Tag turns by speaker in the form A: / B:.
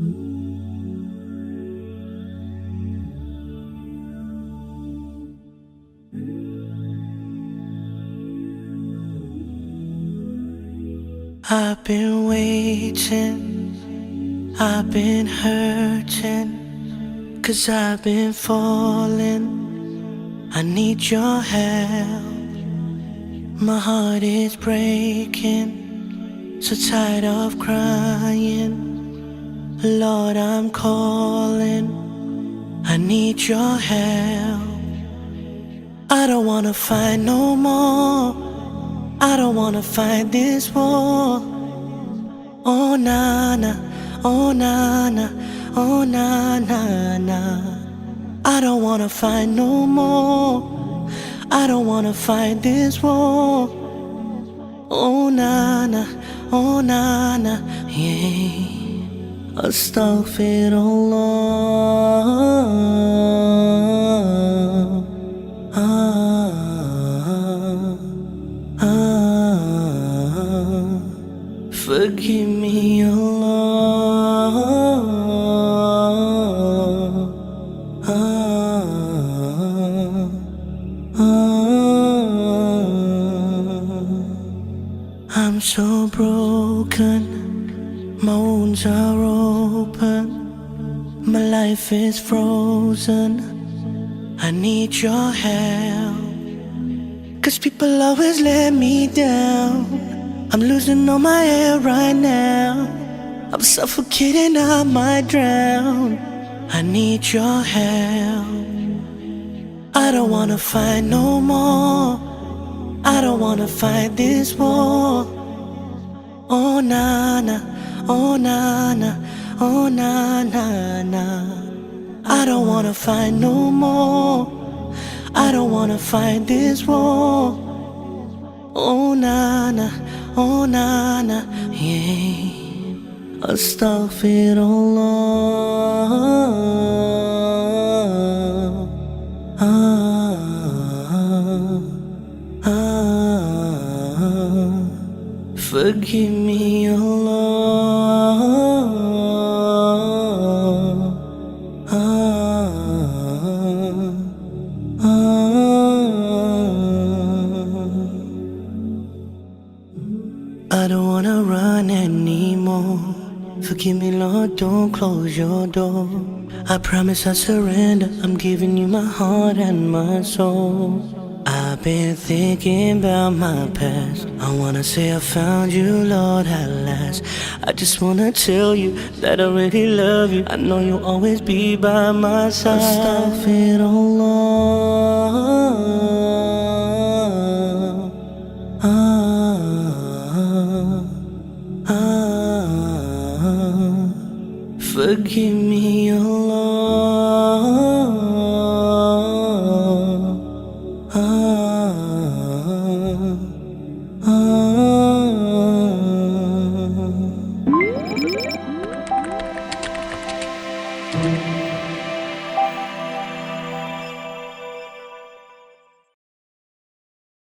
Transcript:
A: I've been waiting, I've been hurting, 'cause I've been falling. I need your help. My heart is breaking, so tired of crying. Lord, I'm calling, I need your help. I don't wanna fight no more, I don't wanna fight this war. Oh na na, oh na na, oh na na na. I don't wanna fight no more, I don't wanna fight this war. Oh na na, oh na na, yeah. Astagfirullah. Forgive me, Allah. I'm so broken, my wounds are open, my life is frozen. I need your help, 'cause people always let me down. I'm losing all my air right now, I'm suffocating, I might drown. I need your help. I don't wanna fight no more, I don't wanna fight this war. Oh na na, oh na na, oh na na na. I don't wanna fight no more, I don't wanna fight this war. Oh na na, oh na na, yeah. Astagfirullah. Forgive me, Allah. I don't wanna run anymore. Forgive me, Lord, don't close your door. I promise I surrender, I'm giving you my heart and my soul. I've been thinking about my past, I wanna say I found you, Lord, at last. I just wanna tell you that I really love you, I know you'll always be by my side. Astaghfirullah. Forgive me, Allah.